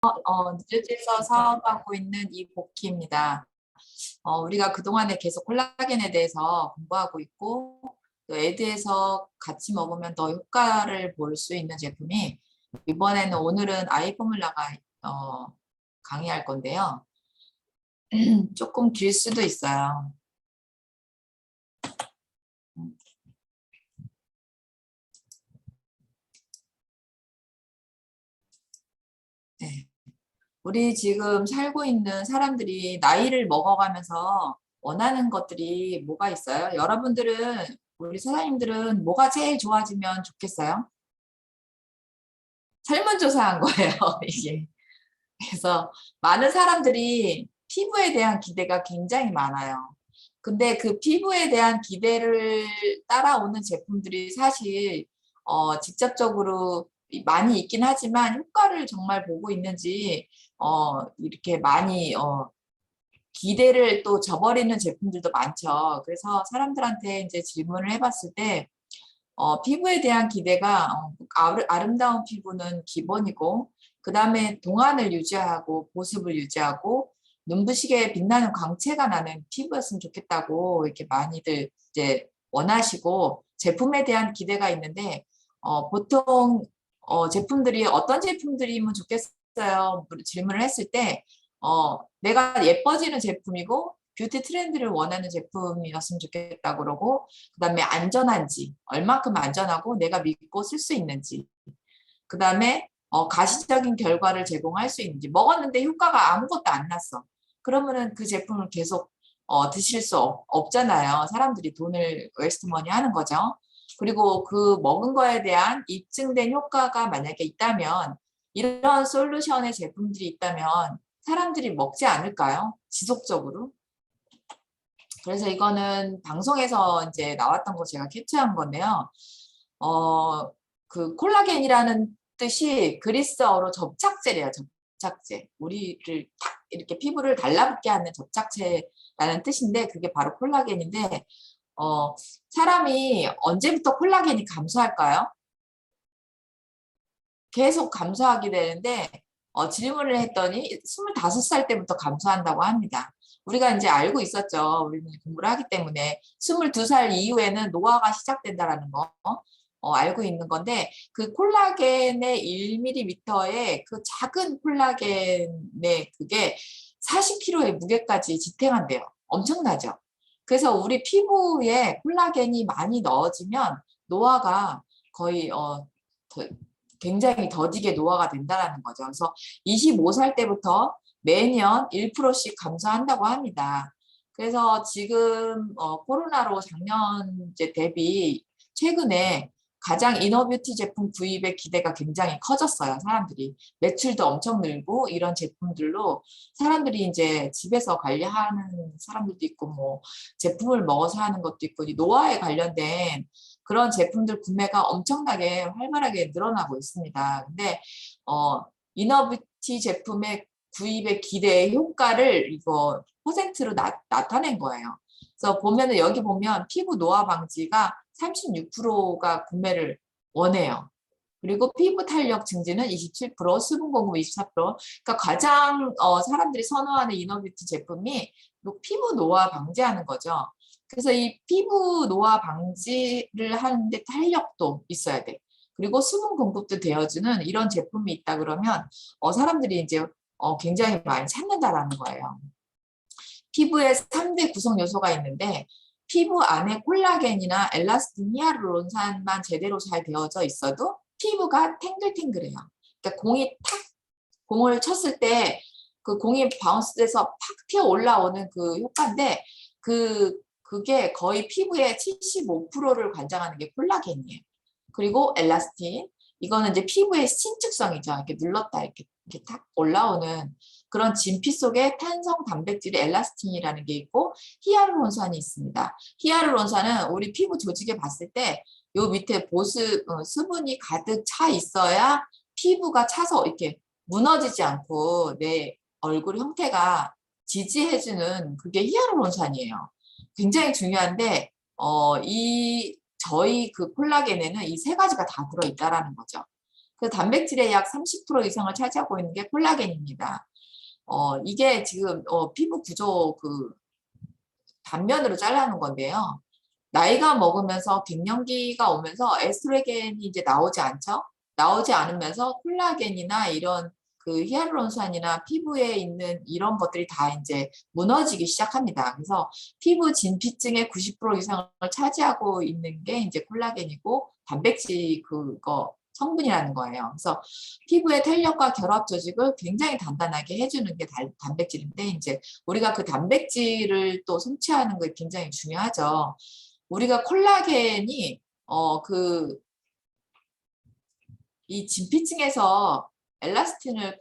뉴저지에서 사업하고 있는 이복희입니다. 우리가 그동안에 계속 콜라겐에 대해서 공부하고 있고, 또 에드에서 같이 먹으면 더 효과를 볼 수 있는 제품이, 오늘은 아이포뮬라가 강의할 건데요. 조금 길 수도 있어요. 네. 우리 지금 살고 있는 사람들이 나이를 먹어가면서 원하는 것들이 뭐가 있어요? 여러분들은, 우리 사장님들은 뭐가 제일 좋아지면 좋겠어요? 설문조사한 거예요, 이게. 그래서 많은 사람들이 피부에 대한 기대가 굉장히 많아요. 근데 그 피부에 대한 기대를 따라오는 제품들이 사실 직접적으로 많이 있긴 하지만 효과를 정말 보고 있는지 이렇게 많이 기대를 또 저버리는 제품들도 많죠. 그래서 사람들한테 이제 질문을 해봤을 때 피부에 대한 기대가 아름다운 피부는 기본이고 그 다음에 동안을 유지하고 보습을 유지하고 눈부시게 빛나는 광채가 나는 피부였으면 좋겠다고 이렇게 많이들 이제 원하시고 제품에 대한 기대가 있는데 보통 제품들이 어떤 제품들이면 좋겠어요? 질문을 했을 때 내가 예뻐지는 제품이고 뷰티 트렌드를 원하는 제품이었으면 좋겠다 그러고 그다음에 안전한지 얼마큼 안전하고 내가 믿고 쓸 수 있는지 그다음에 가시적인 결과를 제공할 수 있는지 먹었는데 효과가 아무것도 안 났어. 그러면은 그 제품을 계속 드실 수 없잖아요. 사람들이 돈을 웨스트 머니 하는 거죠. 그리고 그 먹은 거에 대한 입증된 효과가 만약에 있다면 이런 솔루션의 제품들이 있다면 사람들이 먹지 않을까요? 지속적으로. 그래서 이거는 방송에서 이제 나왔던 거 제가 캡처한 건데요. 그 콜라겐이라는 뜻이 그리스어로 접착제래요. 접착제. 우리를 탁 이렇게 피부를 달라붙게 하는 접착제라는 뜻인데 그게 바로 콜라겐인데 사람이 언제부터 콜라겐이 감소할까요? 계속 감소하게 되는데 질문을 했더니 25살 때부터 감소한다고 합니다. 우리가 이제 알고 있었죠. 우리는 공부를 하기 때문에 22살 이후에는 노화가 시작된다라는 거 알고 있는 건데 그 콜라겐의 1ml의 그 작은 콜라겐의 그게 40kg의 무게까지 지탱한대요. 엄청나죠. 그래서 우리 피부에 콜라겐이 많이 넣어지면 노화가 거의 굉장히 더디게 노화가 된다라는 거죠. 그래서 25살 때부터 매년 1%씩 감소한다고 합니다. 그래서 지금 코로나로 작년 이제 대비 최근에 가장 이너뷰티 제품 구입의 기대가 굉장히 커졌어요. 사람들이 매출도 엄청 늘고 이런 제품들로 사람들이 이제 집에서 관리하는 사람들도 있고 뭐 제품을 먹어서 하는 것도 있고 노화에 관련된 그런 제품들 구매가 엄청나게 활발하게 늘어나고 있습니다. 근데 이너뷰티 제품의 구입의 기대의 효과를 이거 퍼센트로 나타낸 거예요. 그래서 보면은 여기 보면 피부 노화 방지가 36%가 구매를 원해요. 그리고 피부 탄력 증진은 27%, 수분 공급 24%. 그러니까 가장 사람들이 선호하는 이너뷰티 제품이 피부 노화 방지하는 거죠. 그래서 이 피부 노화 방지를 하는데 탄력도 있어야 돼. 그리고 수분 공급도 되어주는 이런 제품이 있다 그러면 사람들이 이제 굉장히 많이 찾는다라는 거예요. 피부에 3대 구성 요소가 있는데 피부 안에 콜라겐이나 엘라스틴, 히아루론산만 제대로 잘 되어져 있어도 피부가 탱글탱글해요. 그러니까 공을 쳤을 때 그 공이 바운스돼서 팍 튀어 올라오는 그 효과인데 그게 거의 피부의 75%를 관장하는 게 콜라겐이에요. 그리고 엘라스틴 이거는 이제 피부의 신축성이죠. 이렇게 눌렀다 이렇게 탁 올라오는 그런 진피 속에 탄성 단백질의 엘라스틴이라는 게 있고 히알루론산이 있습니다. 히알루론산은 우리 피부 조직에 봤을 때 요 밑에 수분이 가득 차 있어야 피부가 차서 이렇게 무너지지 않고 내 얼굴 형태가 지지해주는 그게 히알루론산이에요. 굉장히 중요한데 저희 그 콜라겐에는 이 세 가지가 다 들어있다라는 거죠. 그 단백질의 약 30% 이상을 차지하고 있는 게 콜라겐입니다. 이게 지금 피부 구조 그 단면으로 잘라놓은 건데요. 나이가 먹으면서 갱년기가 오면서 에스트로겐이 이제 나오지 않죠? 나오지 않으면서 콜라겐이나 이런 그 히알루론산이나 피부에 있는 이런 것들이 다 이제 무너지기 시작합니다. 그래서 피부 진피층의 90% 이상을 차지하고 있는 게 이제 콜라겐이고 단백질 그거 성분이라는 거예요. 그래서 피부의 탄력과 결합 조직을 굉장히 단단하게 해주는 게 단백질인데 이제 우리가 그 단백질을 또 섭취하는 게 굉장히 중요하죠. 우리가 콜라겐이 이 진피층에서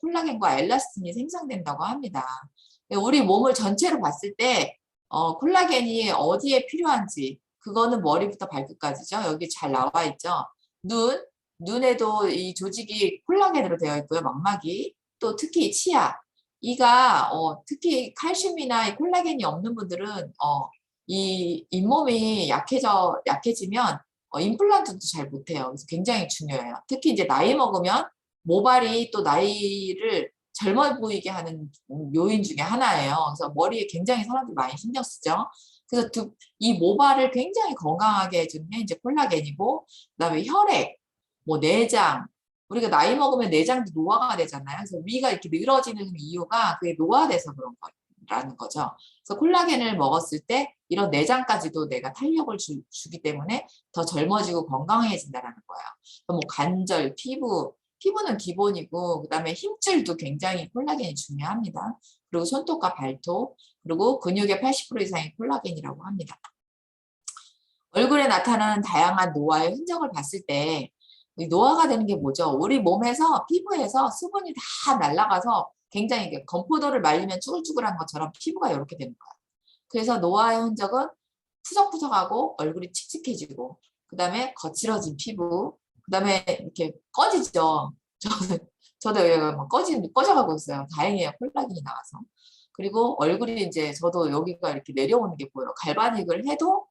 콜라겐과 엘라스틴이 생성된다고 합니다. 우리 몸을 전체로 봤을 때 콜라겐이 어디에 필요한지 그거는 머리부터 발끝까지죠. 여기 잘 나와 있죠. 눈에도 이 조직이 콜라겐으로 되어 있고요. 망막이 또 특히 치아 이가 특히 칼슘이나 이 콜라겐이 없는 분들은 이 잇몸이 약해지면 임플란트도 잘 못해요. 그래서 굉장히 중요해요. 특히 이제 나이 먹으면 모발이 또 나이를 젊어 보이게 하는 요인 중에 하나예요. 그래서 머리에 굉장히 사람들이 많이 신경 쓰죠. 그래서 이 모발을 굉장히 건강하게 해주는 게 이제 콜라겐이고, 그다음에 혈액, 뭐 내장, 우리가 나이 먹으면 내장도 노화가 되잖아요. 그래서 위가 이렇게 늘어지는 이유가 그게 노화돼서 그런 거라는 거죠. 그래서 콜라겐을 먹었을 때 이런 내장까지도 내가 탄력을 주기 때문에 더 젊어지고 건강해진다는 거예요. 뭐 관절, 피부는 기본이고 그다음에 힘줄도 굉장히 콜라겐이 중요합니다. 그리고 손톱과 발톱, 그리고 근육의 80% 이상이 콜라겐이라고 합니다. 얼굴에 나타나는 다양한 노화의 흔적을 봤을 때 노화가 되는 게 뭐죠? 우리 몸에서 피부에서 수분이 다 날아가서 굉장히 건포도를 말리면 쭈글쭈글한 것처럼 피부가 이렇게 되는 거예요. 그래서 노화의 흔적은 푸석푸석하고 얼굴이 칙칙해지고 그다음에 거칠어진 피부, 그다음에 이렇게 꺼지죠. 저도 여기가 막 꺼져가고 있어요. 다행이에요. 콜라겐이 나와서. 그리고 얼굴이 이제 저도 여기가 이렇게 내려오는 게 보여요. 갈바닉을 해도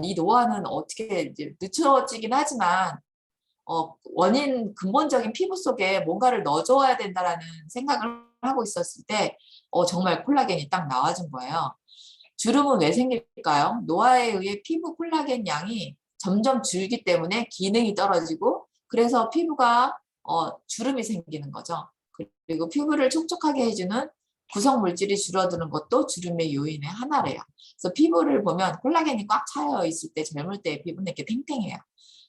이 노화는 어떻게 이제 늦춰지긴 하지만 근본적인 피부 속에 뭔가를 넣어줘야 된다라는 생각을 하고 있었을 때 정말 콜라겐이 딱 나와준 거예요. 주름은 왜 생길까요? 노화에 의해 피부 콜라겐 양이 점점 줄기 때문에 기능이 떨어지고 그래서 피부가 주름이 생기는 거죠. 그리고 피부를 촉촉하게 해주는 구성 물질이 줄어드는 것도 주름의 요인의 하나래요. 그래서 피부를 보면 콜라겐이 꽉 차여 있을 때 젊을 때 피부는 이렇게 탱탱해요.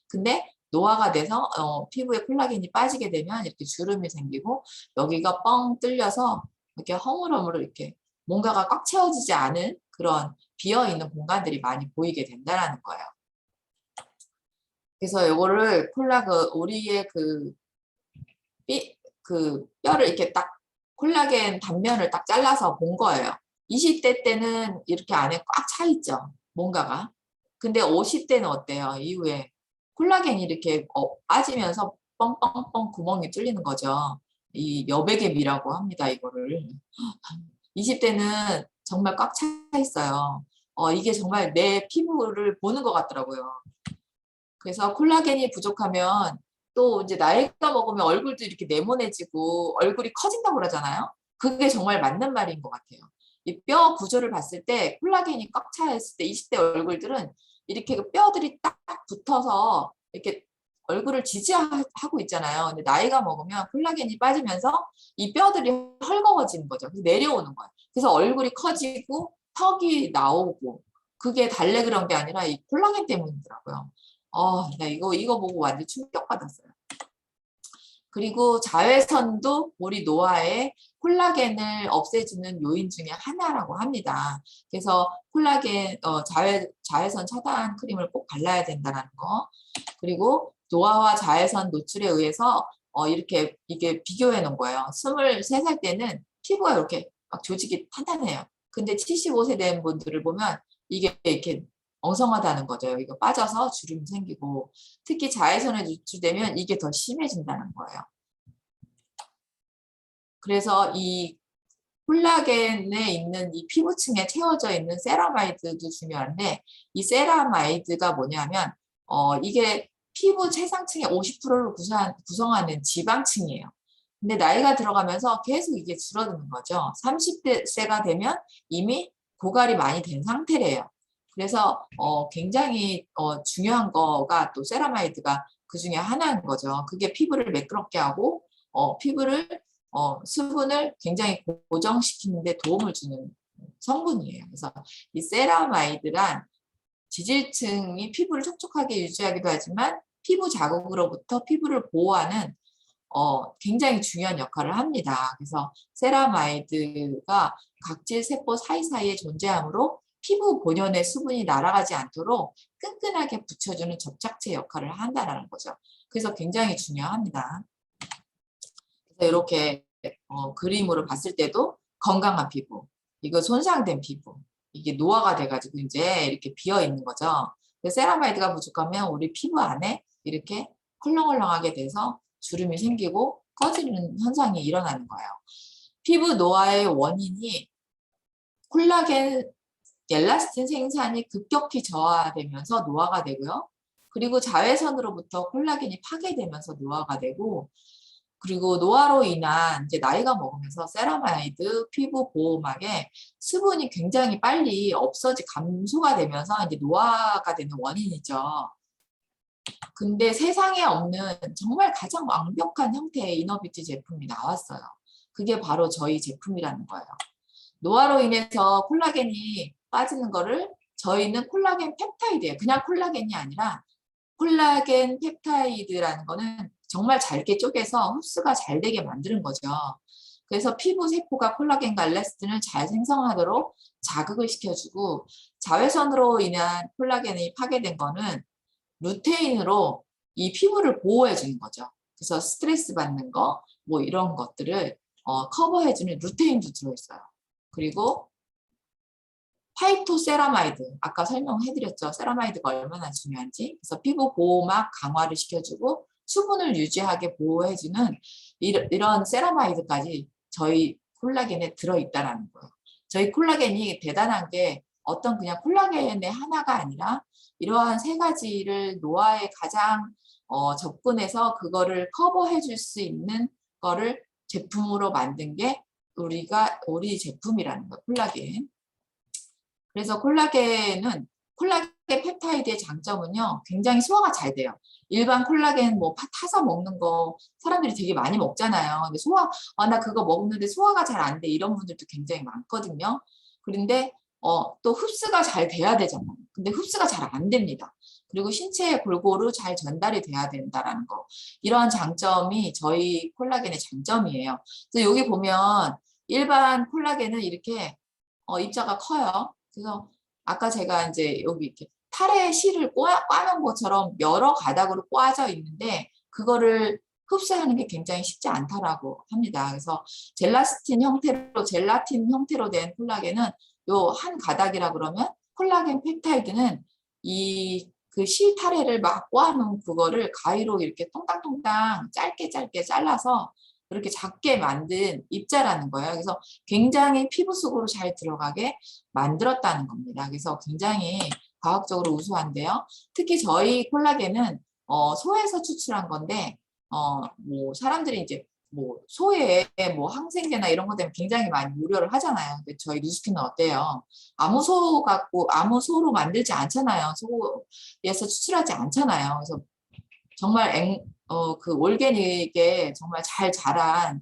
근데 노화가 돼서 피부에 콜라겐이 빠지게 되면 이렇게 주름이 생기고 여기가 뻥 뚫려서 이렇게 허물허물 이렇게 뭔가가 꽉 채워지지 않은 그런 비어있는 공간들이 많이 보이게 된다는 거예요. 그래서 요거를 우리의 뼈를 이렇게 딱 콜라겐 단면을 딱 잘라서 본 거예요. 20대 때는 이렇게 안에 꽉 차 있죠. 뭔가가. 근데 50대는 어때요? 이후에 콜라겐이 이렇게 빠지면서 뻥뻥뻥 구멍이 뚫리는 거죠. 이 여백의 미라고 합니다. 이거를. 20대는 정말 꽉 차 있어요. 이게 정말 내 피부를 보는 것 같더라고요. 그래서 콜라겐이 부족하면 또 이제 나이가 먹으면 얼굴도 이렇게 네모내지고 얼굴이 커진다고 그러잖아요. 그게 정말 맞는 말인 것 같아요. 이 뼈 구조를 봤을 때 콜라겐이 꽉 차 있을 때 20대 얼굴들은 이렇게 그 뼈들이 딱 붙어서 이렇게 얼굴을 지지하고 있잖아요. 근데 나이가 먹으면 콜라겐이 빠지면서 이 뼈들이 헐거워지는 거죠. 그래서 내려오는 거예요. 그래서 얼굴이 커지고 턱이 나오고 그게 달래 그런 게 아니라 이 콜라겐 때문이더라고요. 나 이거 보고 완전 충격받았어요. 그리고 자외선도 우리 노화에 콜라겐을 없애주는 요인 중에 하나라고 합니다. 그래서 자외선 차단 크림을 꼭 발라야 된다는 거. 그리고 노화와 자외선 노출에 의해서 이게 비교해 놓은 거예요. 23살 때는 피부가 이렇게 막 조직이 탄탄해요. 근데 75세 된 분들을 보면 이게 이렇게 엉성하다는 거죠. 여기가 빠져서 주름이 생기고 특히 자외선에 노출되면 이게 더 심해진다는 거예요. 그래서 이 콜라겐에 있는 이 피부층에 채워져 있는 세라마이드도 중요한데 이 세라마이드가 뭐냐면 이게 피부 최상층의 50%를 구성하는 지방층이에요. 근데 나이가 들어가면서 계속 이게 줄어드는 거죠. 30대가 되면 이미 고갈이 많이 된 상태래요. 그래서 굉장히 중요한 거가 또 세라마이드가 그 중에 하나인 거죠. 그게 피부를 매끄럽게 하고 피부를 수분을 굉장히 고정시키는 데 도움을 주는 성분이에요. 그래서 이 세라마이드란 지질층이 피부를 촉촉하게 유지하기도 하지만 피부 자극으로부터 피부를 보호하는 굉장히 중요한 역할을 합니다. 그래서 세라마이드가 각질 세포 사이사이에 존재하므로 피부 본연의 수분이 날아가지 않도록 끈끈하게 붙여주는 접착제 역할을 한다는 거죠. 그래서 굉장히 중요합니다. 그래서 이렇게 그림으로 봤을 때도 건강한 피부, 이거 손상된 피부, 이게 노화가 돼가지고 이제 이렇게 비어 있는 거죠. 세라마이드가 부족하면 우리 피부 안에 이렇게 헐렁헐렁하게 돼서 주름이 생기고 꺼지는 현상이 일어나는 거예요. 피부 노화의 원인이 콜라겐, 엘라스틴 생산이 급격히 저하되면서 노화가 되고요. 그리고 자외선으로부터 콜라겐이 파괴되면서 노화가 되고, 그리고 노화로 인한 이제 나이가 먹으면서 세라마이드 피부 보호막에 수분이 굉장히 빨리 감소가 되면서 이제 노화가 되는 원인이죠. 근데 세상에 없는 정말 가장 완벽한 형태의 이너뷰티 제품이 나왔어요. 그게 바로 저희 제품이라는 거예요. 노화로 인해서 콜라겐이 빠지는 거를 저희는 콜라겐 펩타이드예요. 그냥 콜라겐이 아니라 콜라겐 펩타이드라는 거는 정말 잘게 쪼개서 흡수가 잘 되게 만드는 거죠. 그래서 피부 세포가 콜라겐과 엘라스틴을 잘 생성하도록 자극을 시켜주고, 자외선으로 인한 콜라겐이 파괴된 거는 루테인으로 이 피부를 보호해 주는 거죠. 그래서 스트레스 받는 거, 뭐 이런 것들을 커버해 주는 루테인도 들어있어요. 그리고 파이토세라마이드, 아까 설명해드렸죠. 세라마이드가 얼마나 중요한지. 그래서 피부 보호막 강화를 시켜주고 수분을 유지하게 보호해주는 이런 세라마이드까지 저희 콜라겐에 들어있다는 거예요. 저희 콜라겐이 대단한 게 어떤 그냥 콜라겐의 하나가 아니라 이러한 세 가지를 노화에 가장 접근해서 그거를 커버해 줄 수 있는 거를 제품으로 만든 게 우리 제품이라는 거예요. 콜라겐. 그래서 콜라겐 펩타이드의 장점은요, 굉장히 소화가 잘 돼요. 일반 콜라겐 뭐 타서 먹는 거 사람들이 되게 많이 먹잖아요. 근데 나 그거 먹는데 소화가 잘 안 돼. 이런 분들도 굉장히 많거든요. 그런데 또 흡수가 잘 돼야 되잖아요. 근데 흡수가 잘 안 됩니다. 그리고 신체에 골고루 잘 전달이 돼야 된다라는 거. 이러한 장점이 저희 콜라겐의 장점이에요. 그래서 여기 보면 일반 콜라겐은 이렇게 입자가 커요. 그래서 아까 제가 이제 여기 이렇게 탈의 실을 꽈놓은 것처럼 여러 가닥으로 꽈져 있는데 그거를 흡수하는 게 굉장히 쉽지 않다라고 합니다. 그래서 젤라틴 형태로 된 콜라겐은 요 한 가닥이라 그러면 콜라겐 펩타이드는 그 실타래를 막 꽈놓은 그거를 가위로 이렇게 똥땅똥땅 짧게 잘라서 이렇게 작게 만든 입자라는 거예요. 그래서 굉장히 피부 속으로 잘 들어가게 만들었다는 겁니다. 그래서 굉장히 과학적으로 우수한데요. 특히 저희 콜라겐은 소에서 추출한 건데 뭐 사람들이 이제 뭐 소에 뭐 항생제나 이런 것 때문에 굉장히 많이 우려를 하잖아요. 근데 저희 누스킨은 어때요? 아무 소로 만들지 않잖아요. 소에서 추출하지 않잖아요. 그래서 정말 그 올게닉에 정말 잘 자란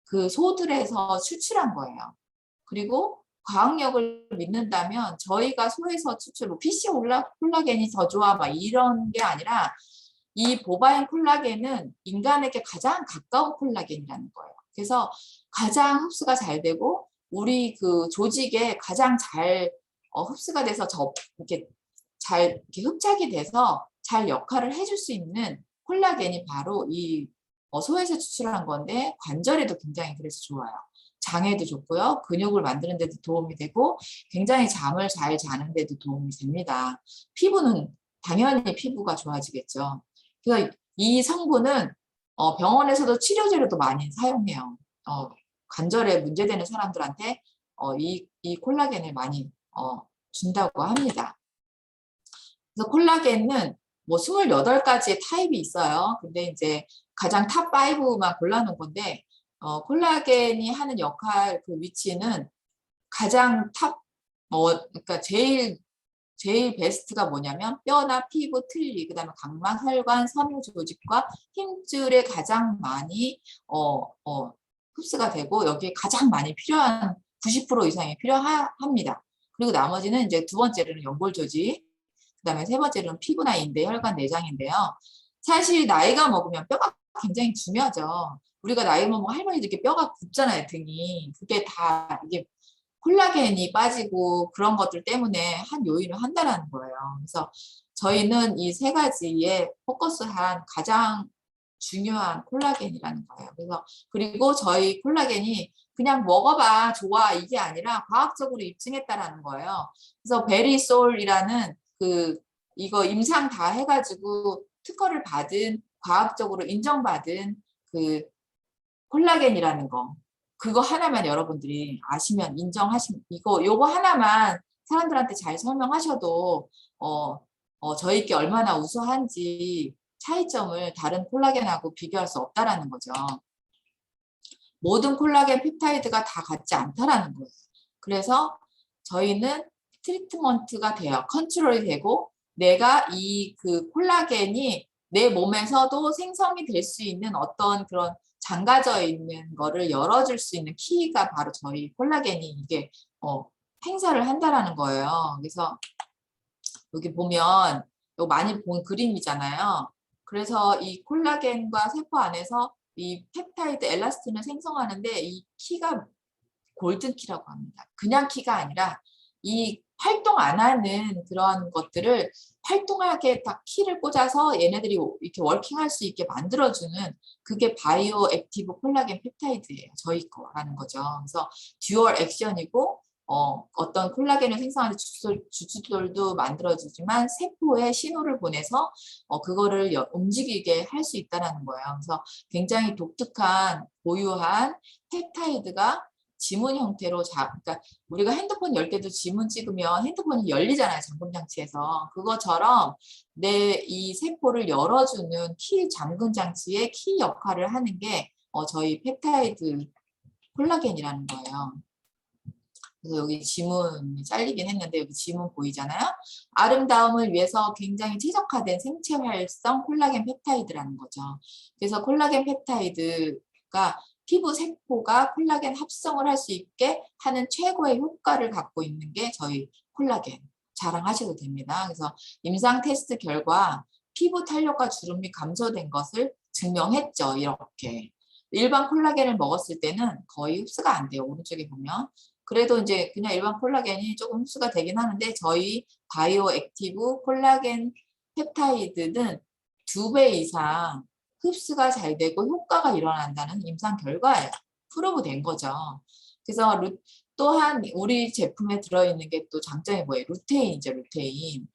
그 소들에서 추출한 거예요. 그리고 과학력을 믿는다면 저희가 소에서 뭐 PC 콜라겐이 더 좋아 막 이런 게 아니라 이 보바인 콜라겐은 인간에게 가장 가까운 콜라겐이라는 거예요. 그래서 가장 흡수가 잘 되고 우리 그 조직에 가장 잘 흡수가 돼서 이렇게 잘 이렇게 흡착이 돼서 잘 역할을 해줄 수 있는 콜라겐이 바로 이 소에서 추출한 건데 관절에도 굉장히 그래서 좋아요. 장에도 좋고요. 근육을 만드는 데도 도움이 되고 굉장히 잠을 잘 자는 데도 도움이 됩니다. 당연히 피부가 좋아지겠죠. 그래서 이 성분은 병원에서도 치료제로도 많이 사용해요. 관절에 문제되는 사람들한테 이 콜라겐을 많이 준다고 합니다. 그래서 콜라겐은 뭐 28가지의 타입이 있어요. 근데 이제 가장 탑 5만 골라놓은 건데, 콜라겐이 하는 역할 그 위치는 가장 그러니까 제일 베스트가 뭐냐면 뼈나 피부, 틀니, 그다음에 각막, 혈관, 섬유 조직과 힘줄에 가장 많이 흡수가 되고 여기에 가장 많이 필요한 90% 이상이 필요합니다. 그리고 나머지는 이제 두 번째로는 연골 조직, 그다음에 세 번째로는 피부나 인대, 혈관, 내장인데요. 사실 나이가 먹으면 뼈가 굉장히 중요하죠. 우리가 나이 먹으면 할머니들 이렇게 뼈가 굽잖아요, 등이. 그게 다 이게 콜라겐이 빠지고 그런 것들 때문에 한 요인을 한다라는 거예요. 그래서 저희는 이 세 가지에 포커스한 가장 중요한 콜라겐이라는 거예요. 그리고 저희 콜라겐이 그냥 먹어봐 좋아 이게 아니라 과학적으로 입증했다라는 거예요. 그래서 베리솔이라는 이거 임상 다 해가지고 특허를 받은 과학적으로 인정받은 그 콜라겐이라는 거. 그거 하나만 여러분들이 아시면 요거 하나만 사람들한테 잘 설명하셔도 저희께 얼마나 우수한지 차이점을 다른 콜라겐하고 비교할 수 없다라는 거죠. 모든 콜라겐 펩타이드가 다 같지 않다라는 거예요. 그래서 저희는 트리트먼트가 돼요. 컨트롤이 되고 내가 그 콜라겐이 내 몸에서도 생성이 될 수 있는 어떤 그런 잠가져 있는 거를 열어줄 수 있는 키가 바로 저희 콜라겐이 이게 행사를 한다라는 거예요. 그래서 여기 보면 요 많이 본 그림이잖아요. 그래서 이 콜라겐과 세포 안에서 이 펩타이드 엘라스틴을 생성하는데 이 키가 골든 키라고 합니다. 그냥 키가 아니라 이 활동 안 하는 그런 것들을 활동하게 딱 키를 꽂아서 얘네들이 이렇게 워킹할 수 있게 만들어주는 그게 바이오 액티브 콜라겐 펩타이드예요. 저희 거라는 거죠. 그래서 듀얼 액션이고 어떤 콜라겐을 생성하는 주출들도 만들어주지만 세포에 신호를 보내서 그거를 움직이게 할 수 있다는 거예요. 그래서 굉장히 독특한 고유한 펩타이드가 지문 형태로 그러니까 우리가 핸드폰 열 때도 지문 찍으면 핸드폰이 열리잖아요. 잠금 장치에서. 그것처럼 내 이 세포를 열어주는 키 잠금 장치의 키 역할을 하는 게 저희 펩타이드 콜라겐이라는 거예요. 그래서 여기 지문이 잘리긴 했는데 여기 지문 보이잖아요. 아름다움을 위해서 굉장히 최적화된 생체 활성 콜라겐 펩타이드라는 거죠. 그래서 콜라겐 펩타이드가 피부 세포가 콜라겐 합성을 할 수 있게 하는 최고의 효과를 갖고 있는 게 저희 콜라겐. 자랑하셔도 됩니다. 그래서 임상 테스트 결과 피부 탄력과 주름이 감소된 것을 증명했죠. 이렇게. 일반 콜라겐을 먹었을 때는 거의 흡수가 안 돼요. 오른쪽에 보면. 그래도 이제 그냥 일반 콜라겐이 조금 흡수가 되긴 하는데 저희 바이오 액티브 콜라겐 펩타이드는 2배 이상 흡수가 잘 되고 효과가 일어난다는 임상 결과예요. 프로브 된 거죠. 그래서 또한 우리 제품에 들어있는 게 또 장점이 뭐예요? 루테인이죠, 루테인.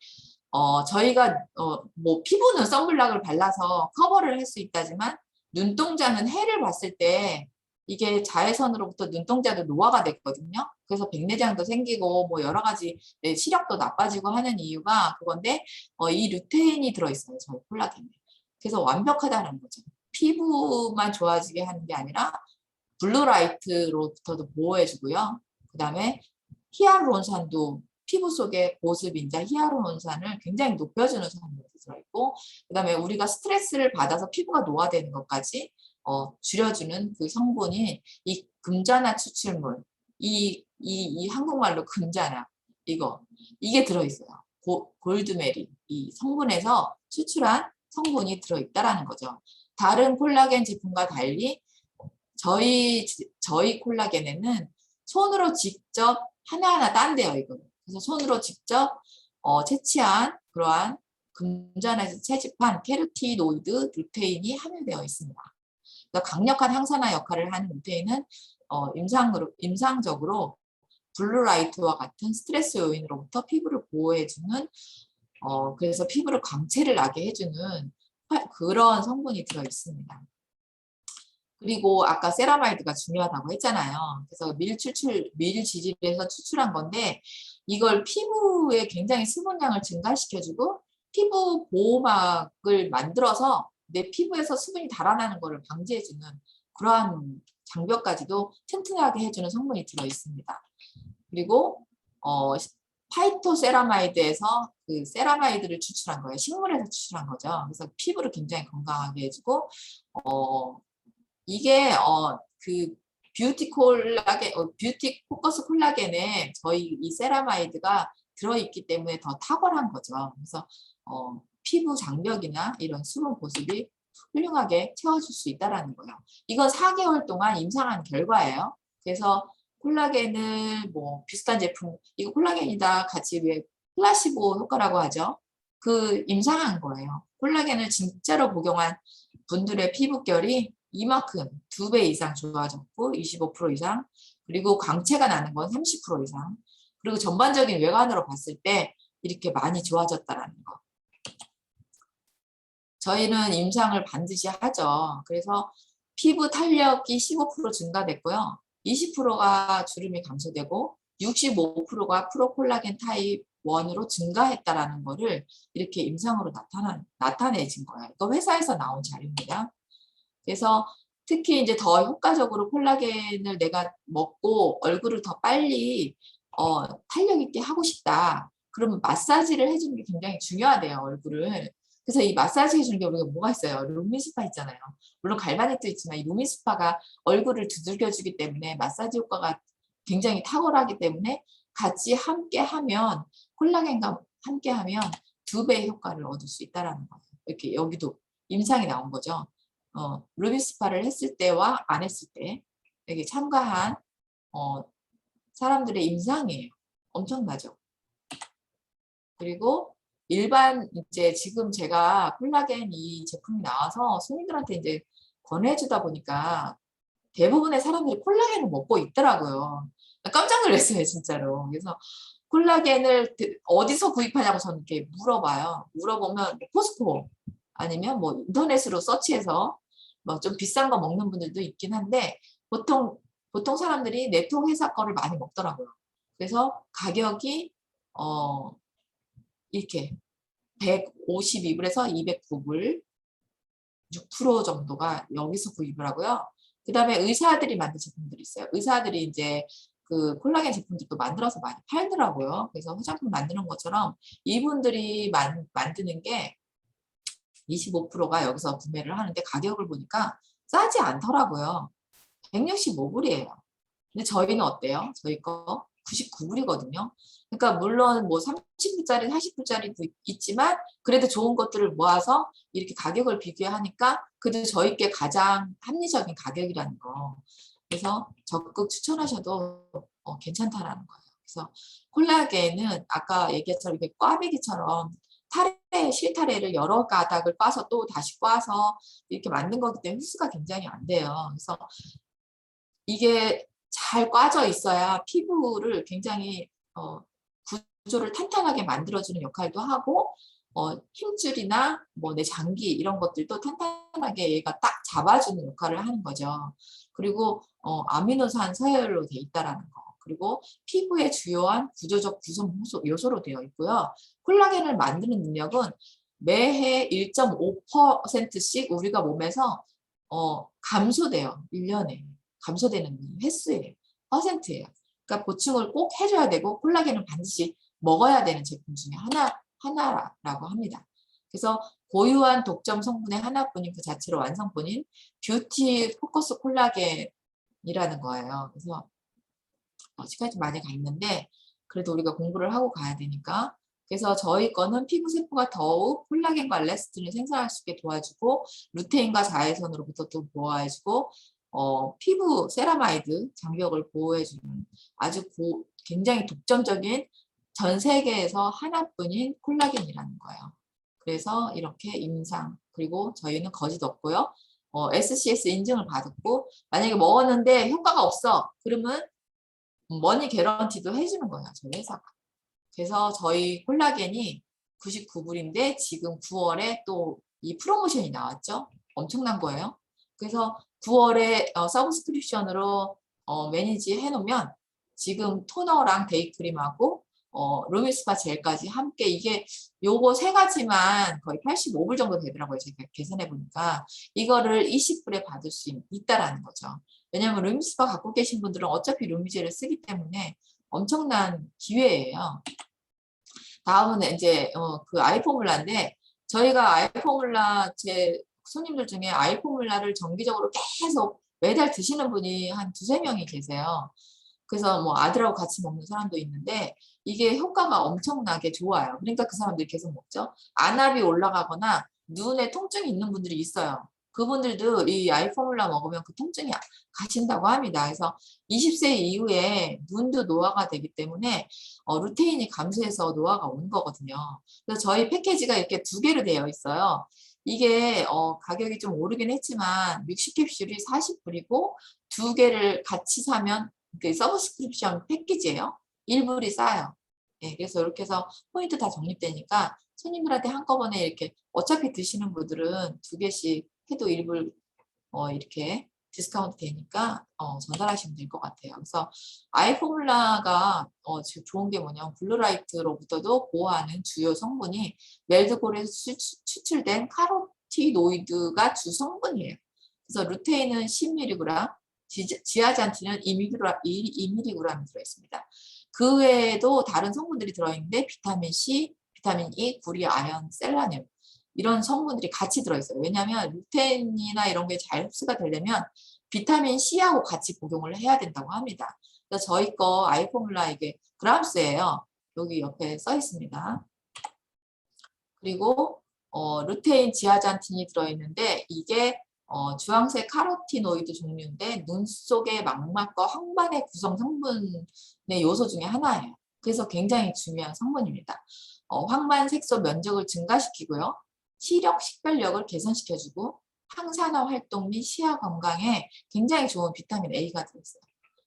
저희가 뭐 피부는 선블락을 발라서 커버를 할 수 있다지만 눈동자는 해를 봤을 때 이게 자외선으로부터 눈동자도 노화가 됐거든요. 그래서 백내장도 생기고 뭐 여러 가지 시력도 나빠지고 하는 이유가 그건데 이 루테인이 들어있어요. 저희 콜라겐에. 그래서 완벽하다는 거죠. 피부만 좋아지게 하는 게 아니라 블루라이트로부터도 보호해주고요. 그 다음에 히알루론산도 피부 속에 보습인자 히알루론산을 굉장히 높여주는 성분이 들어있고 그 다음에 우리가 스트레스를 받아서 피부가 노화되는 것까지 줄여주는 그 성분이 이 금자나 추출물 이 한국말로 금자나 이게 들어있어요. 골드메리 이 성분에서 추출한 성분이 들어있다라는 거죠. 다른 콜라겐 제품과 달리 저희 콜라겐에는 손으로 직접 하나하나 딴대요, 이거. 그래서 손으로 직접 채취한 그러한 금전에서 채집한 케르티노이드 루테인이 함유되어 있습니다. 그러니까 강력한 항산화 역할을 하는 루테인은 임상적으로 블루라이트와 같은 스트레스 요인으로부터 피부를 보호해주는 그래서 피부를 광채를 나게 해주는 그런 성분이 들어 있습니다. 그리고 아까 세라마이드가 중요하다고 했잖아요. 그래서 밀 지질에서 추출한 건데 이걸 피부에 굉장히 수분량을 증가시켜주고 피부 보호막을 만들어서 내 피부에서 수분이 달아나는 것을 방지해주는 그러한 장벽까지도 튼튼하게 해주는 성분이 들어 있습니다. 그리고 파이토세라마이드에서 그 세라마이드를 추출한 거예요. 식물에서 추출한 거죠. 그래서 피부를 굉장히 건강하게 해주고 이게 그 뷰티 포커스 콜라겐에 저희 이 세라마이드가 들어있기 때문에 더 탁월한 거죠. 그래서 피부 장벽이나 이런 수분 보습이 훌륭하게 채워줄 수 있다라는 거예요. 이건 4개월 동안 임상한 결과예요. 그래서 콜라겐을 뭐 비슷한 제품, 이거 콜라겐이다 같이 왜 플라시보 효과라고 하죠. 그 임상한 거예요. 콜라겐을 진짜로 복용한 분들의 피부결이 이만큼 2배 이상 좋아졌고 25% 이상, 그리고 광채가 나는 건 30% 이상, 그리고 전반적인 외관으로 봤을 때 이렇게 많이 좋아졌다라는 거. 저희는 임상을 반드시 하죠. 그래서 피부 탄력이 15% 증가됐고요. 20%가 주름이 감소되고 65%가 프로콜라겐 타입 1으로 증가했다라는 거를 이렇게 임상으로 나타내진 거예요. 이거 회사에서 나온 자료입니다. 그래서 특히 이제 더 효과적으로 콜라겐을 내가 먹고 얼굴을 더 빨리 탄력 있게 하고 싶다. 그러면 마사지를 해주는 게 굉장히 중요하대요, 얼굴을. 그래서 이 마사지 해주는 게 우리가 뭐가 있어요? 루미스파 있잖아요. 물론 갈바닉도 있지만 이 루미스파가 얼굴을 두들겨주기 때문에 마사지 효과가 굉장히 탁월하기 때문에 같이 함께 하면, 콜라겐과 함께 하면 2배의 효과를 얻을 수 있다는 거예요. 이렇게 여기도 임상이 나온 거죠. 루미스파를 했을 때와 안 했을 때 여기 참가한 사람들의 임상이에요. 엄청나죠. 그리고 일반 이제 지금 제가 콜라겐 이 제품이 나와서 손님들한테 이제 권해주다 보니까 대부분의 사람들이 콜라겐을 먹고 있더라고요. 깜짝 놀랐어요, 진짜로. 그래서 콜라겐을 어디서 구입하냐고 저는 이렇게 물어봐요. 물어보면 포스코 아니면 뭐 인터넷으로 서치해서 뭐 좀 비싼 거 먹는 분들도 있긴 한데 보통 사람들이 네트워크 회사 거를 많이 먹더라고요. 그래서 가격이 이렇게 152불에서 209불, 6% 정도가 여기서 구입을 하고요. 그 다음에 의사들이 만든 제품들이 있어요. 의사들이 이제 그 콜라겐 제품들도 만들어서 많이 팔더라고요. 그래서 화장품 만드는 것처럼 이분들이 만드는 게 25%가 여기서 구매를 하는데 가격을 보니까 싸지 않더라고요. 165불이에요. 근데 저희는 어때요? 저희 거 99불이거든요. 그러니까 물론 뭐 30불짜리, 40불짜리도 있지만 그래도 좋은 것들을 모아서 이렇게 가격을 비교하니까 그래도 저희께 가장 합리적인 가격이라는 거. 그래서 적극 추천하셔도 괜찮다라는 거예요. 그래서 콜라겐은 아까 얘기했처럼 이렇게 꽈배기처럼 실타래를 여러 가닥을 꽈서 또 다시 꽈서 이렇게 만든 거기 때문에 흡수가 굉장히 안 돼요. 그래서 이게 잘 꽈져 있어야 피부를 굉장히 구조를 탄탄하게 만들어주는 역할도 하고 힘줄이나 뭐 내 장기 이런 것들도 탄탄하게 얘가 딱 잡아주는 역할을 하는 거죠. 그리고 아미노산 서열로 돼 있다라는 거. 그리고 피부의 주요한 구조적 구성 요소로 되어 있고요. 콜라겐을 만드는 능력은 매해 1.5%씩 우리가 몸에서 감소돼요. 1년에. 감소되는 횟수예요. 퍼센트예요. 그러니까 보충을 꼭 해줘야 되고 콜라겐은 반드시 먹어야 되는 제품 중에 하나라고 합니다. 그래서 고유한 독점 성분의 하나뿐인 그 자체로 완성본인 뷰티 포커스 콜라겐이라는 거예요. 그래서 시간이 좀 많이 갔는데 그래도 우리가 공부를 하고 가야 되니까, 그래서 저희 거는 피부 세포가 더욱 콜라겐과 엘라스틴을 생산할 수 있게 도와주고 루테인과 자외선으로부터 또 보호해주고 피부 세라마이드 장벽을 보호해주는 아주 굉장히 독점적인 전 세계에서 하나뿐인 콜라겐이라는 거예요. 그래서 이렇게 임상, 그리고 저희는 거짓 없고요. SCS 인증을 받았고 만약에 먹었는데 효과가 없어 그러면 머니 개런티도 해주는 거예요, 저희 회사가. 그래서 저희 콜라겐이 99불인데 지금 9월에 또 이 프로모션이 나왔죠. 엄청난 거예요. 그래서 9월에 서브스크립션으로 매니지 해놓으면 지금 토너랑 데이크림하고 루미스파 젤까지 함께 이게 요거 세 가지만 거의 85불 정도 되더라고요. 제가 계산해 보니까 이거를 20불에 받을 수 있다라는 거죠. 왜냐하면 루미스파 갖고 계신 분들은 어차피 루미젤을 쓰기 때문에 엄청난 기회예요. 다음은 이제 그 아이포뮬라인데 저희가 아이포뮬라 제 손님들 중에 아이포뮬라를 정기적으로 계속 매달 드시는 분이 한 두세 명이 계세요. 그래서 뭐 아들하고 같이 먹는 사람도 있는데 이게 효과가 엄청나게 좋아요. 그러니까 그 사람들이 계속 먹죠. 안압이 올라가거나 눈에 통증이 있는 분들이 있어요. 그분들도 이 아이포뮬라 먹으면 그 통증이 가신다고 합니다. 그래서 20세 이후에 눈도 노화가 되기 때문에 루테인이 감소해서 노화가 오는 거거든요. 그래서 저희 패키지가 이렇게 두 개로 되어 있어요. 이게 가격이 좀 오르긴 했지만 60캡슐이 40불이고 두 개를 같이 사면 그 서브스크립션 패키지예요. 1불이 싸요. 네, 그래서 이렇게 해서 포인트 다 적립되니까 손님들한테 한꺼번에 이렇게 어차피 드시는 분들은 두 개씩 해도 1불 이렇게 디스카운트 되니까 전달하시면 될 것 같아요. 그래서 아이포뮬라가 지금 좋은 게 뭐냐면 블루라이트로부터도 보호하는 주요 성분이 멜드골에서 추출된 카로티노이드가 주 성분이에요. 그래서 루테인은 10mg, 지아잔틴은 2mg 들어있습니다. 그 외에도 다른 성분들이 들어있는데 비타민 C, 비타민 E, 구리, 아연, 셀레늄 이런 성분들이 같이 들어있어요. 왜냐하면 루테인이나 이런 게 잘 흡수가 되려면 비타민 C하고 같이 복용을 해야 된다고 합니다. 그래서 저희 거 아이포뮬라 이게 그람스예요. 여기 옆에 써 있습니다. 그리고 루테인 지아잔틴이 들어있는데 이게 주황색 카로티노이드 종류인데 눈 속의 망막과 황반의 구성 성분의 요소 중에 하나예요. 그래서 굉장히 중요한 성분입니다. 황반 색소 면적을 증가시키고요. 시력, 식별력을 개선시켜주고 항산화 활동 및 시야 건강에 굉장히 좋은 비타민 A가 들어있어요.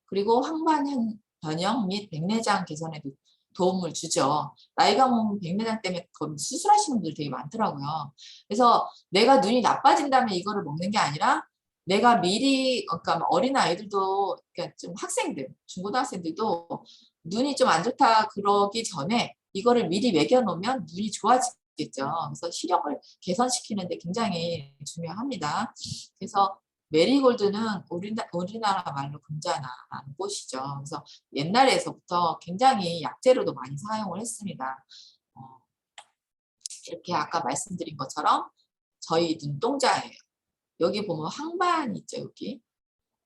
그리고 황반 변형 및 백내장 개선에도 도움을 주죠. 나이가 먹으면 백내장 때문에 수술하시는 분들 되게 많더라고요. 그래서 내가 눈이 나빠진다면 이거를 먹는 게 아니라 내가 미리, 그러니까 어린 아이들도, 그러니까 좀 학생들, 중고등학생들도 눈이 좀 안 좋다 그러기 전에 이거를 미리 먹여놓으면 눈이 좋아지겠죠. 그래서 시력을 개선시키는 데 굉장히 중요합니다. 그래서 메리골드는 우리나라 말로 금자나라는 꽃이죠. 그래서 옛날에서부터 굉장히 약재로도 많이 사용을 했습니다. 이렇게 아까 말씀드린 것처럼 저희 눈동자예요. 여기 보면 황반 있죠, 여기.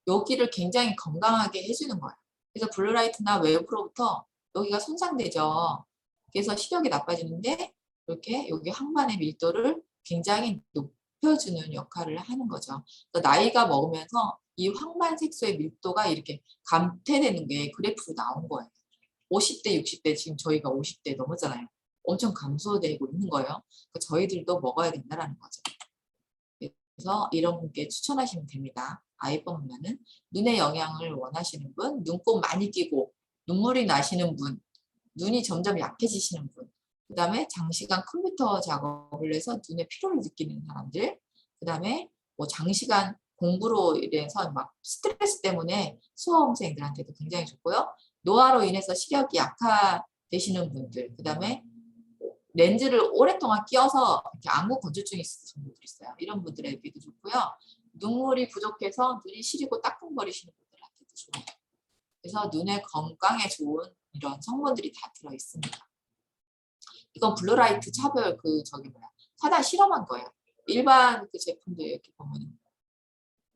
여기를 굉장히 건강하게 해주는 거예요. 그래서 블루라이트나 외부로부터 여기가 손상되죠. 그래서 시력이 나빠지는데 이렇게 여기 황반의 밀도를 굉장히 높여주는 역할을 하는 거죠. 나이가 먹으면서 이 황반 색소의 밀도가 이렇게 감퇴되는 게 그래프로 나온 거예요. 50대, 60대, 지금 저희가 50대 넘었잖아요. 엄청 감소되고 있는 거예요. 그러니까 저희들도 먹어야 된다는 거죠. 그래서 이런 분께 추천하시면 됩니다. 아이포뮬라는 눈의 영양을 원하시는 분, 눈곱 많이 끼고 눈물이 나시는 분, 눈이 점점 약해지시는 분, 그 다음에 장시간 컴퓨터 작업을 해서 눈에 피로를 느끼는 사람들, 그 다음에 뭐 장시간 공부로 인해서 막 스트레스 때문에 수험생들한테도 굉장히 좋고요. 노화로 인해서 시력이 약화되시는 분들, 그 다음에 렌즈를 오랫동안 끼워서 이렇게 안구 건조증이 있으신 분들 있어요. 이런 분들에게도 좋고요. 눈물이 부족해서 눈이 시리고 따끔거리시는 분들한테도 좋아요. 그래서 눈의 건강에 좋은 이런 성분들이 다 들어 있습니다. 이건 블루라이트 차별 차단 실험한 거예요. 일반 그 제품들 이렇게 보면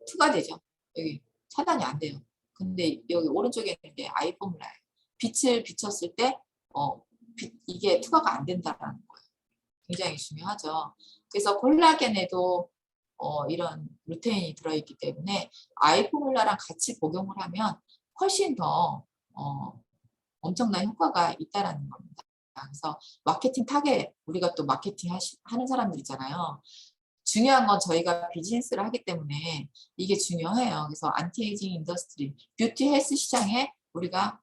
투과되죠. 여기 차단이 안 돼요. 근데 여기 오른쪽에 있는 게 아이포뮬라예요. 빛을 비쳤을 때 이게 투과가 안 된다는 거예요. 굉장히 중요하죠. 그래서 콜라겐에도 이런 루테인이 들어있기 때문에 아이포뮬라랑 같이 복용을 하면 훨씬 더 엄청난 효과가 있다는 겁니다. 그래서 마케팅 타겟, 우리가 또 마케팅 하는 사람들 있잖아요. 중요한 건 저희가 비즈니스를 하기 때문에 이게 중요해요. 그래서 안티에이징 인더스트리, 뷰티 헬스 시장에 우리가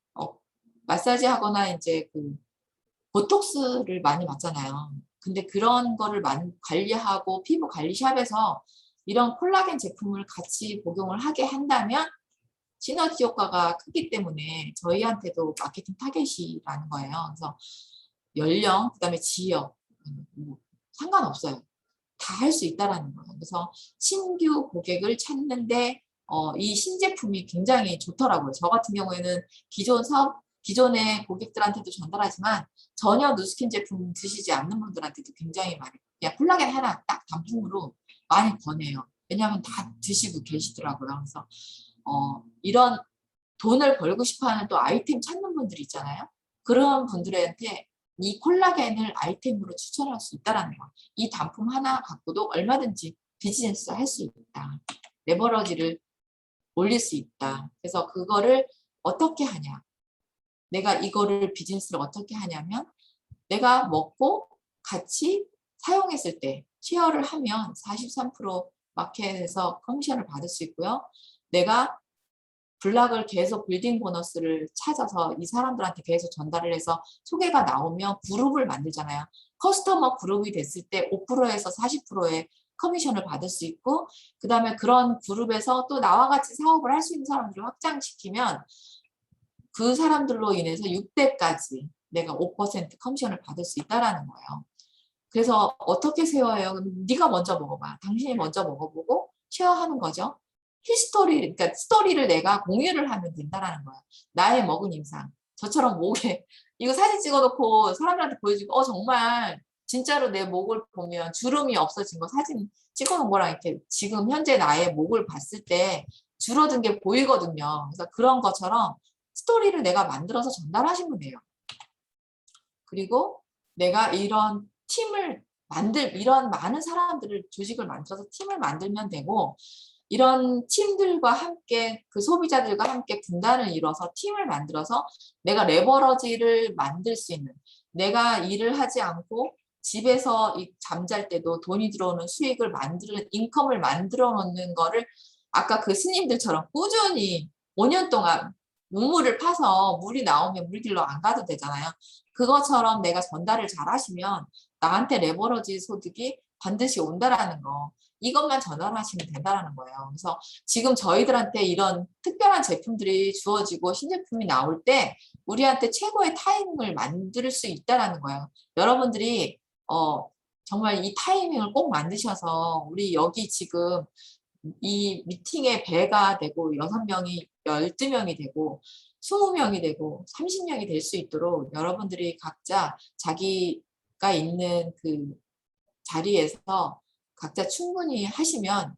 마사지 하거나 이제 그 보톡스를 많이 맞잖아요. 근데 그런 거를 많이 관리하고 피부 관리샵에서 이런 콜라겐 제품을 같이 복용을 하게 한다면 시너지 효과가 크기 때문에 저희한테도 마케팅 타겟이라는 거예요. 그래서 연령, 그다음에 지역, 뭐 상관없어요. 다 할 수 있다라는 거예요. 그래서 신규 고객을 찾는데 이 신제품이 굉장히 좋더라고요. 저 같은 경우에는 기존의 고객들한테도 전달하지만 전혀 누스킨 제품 드시지 않는 분들한테도 굉장히 많이 그냥 콜라겐 하나 딱 단품으로 많이 권해요. 왜냐하면 다 드시고 계시더라고요. 그래서 이런 돈을 벌고 싶어하는 또 아이템 찾는 분들 있잖아요. 그런 분들한테 이 콜라겐을 아이템으로 추천할 수 있다는 거. 이 단품 하나 갖고도 얼마든지 비즈니스 할 수 있다. 레버러지를 올릴 수 있다. 그래서 그거를 어떻게 하냐. 내가 이거를 비즈니스를 어떻게 하냐면 내가 먹고 같이 사용했을 때 쉐어를 하면 43% 마켓에서 커미션을 받을 수 있고요. 내가 블락을 계속 빌딩 보너스를 찾아서 이 사람들한테 계속 전달을 해서 소개가 나오면 그룹을 만들잖아요. 커스터머 그룹이 됐을 때 5%에서 40%의 커미션을 받을 수 있고 그 다음에 그런 그룹에서 또 나와 같이 사업을 할 수 있는 사람들을 확장시키면 그 사람들로 인해서 6대까지 내가 5% 커미션을 받을 수 있다는 거예요. 그래서 어떻게 세워요? 네가 먼저 먹어봐. 당신이 먼저 먹어보고 쉐어하는 거죠. 히스토리, 그러니까 스토리를 내가 공유를 하면 된다라는 거야. 나의 먹은 임상. 저처럼 목에 이거 사진 찍어놓고 사람들한테 보여주고 정말 진짜로 내 목을 보면 주름이 없어진 거 사진 찍어놓은 거랑 이렇게 지금 현재 나의 목을 봤을 때 줄어든 게 보이거든요. 그래서 그런 것처럼 스토리를 내가 만들어서 전달하시면 돼요. 그리고 내가 이런 이런 많은 사람들을 조직을 만들어서 팀을 만들면 되고 이런 팀들과 함께 그 소비자들과 함께 군단을 이뤄서 팀을 만들어서 내가 레버러지를 만들 수 있는 내가 일을 하지 않고 집에서 잠잘 때도 돈이 들어오는 수익을 만드는 인컴을 만들어 놓는 거를 아까 그 스님들처럼 꾸준히 5년 동안 우물을 파서 물이 나오면 물길로 안 가도 되잖아요. 그것처럼 내가 전달을 잘 하시면 나한테 레버러지 소득이 반드시 온다라는 거. 이것만 전달하시면 된다는 거예요. 그래서 지금 저희들한테 이런 특별한 제품들이 주어지고 신제품이 나올 때 우리한테 최고의 타이밍을 만들 수 있다는 거예요. 여러분들이 정말 이 타이밍을 꼭 만드셔서 우리 여기 지금 이 미팅에 배가 되고 6명이 12명이 되고 20명이 되고 30명이 될 수 있도록 여러분들이 각자 자기가 있는 그 자리에서 각자 충분히 하시면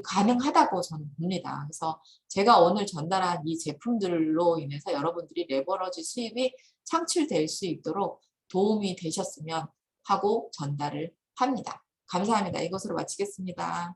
가능하다고 저는 봅니다. 그래서 제가 오늘 전달한 이 제품들로 인해서 여러분들이 레버러지 수입이 창출될 수 있도록 도움이 되셨으면 하고 전달을 합니다. 감사합니다. 이것으로 마치겠습니다.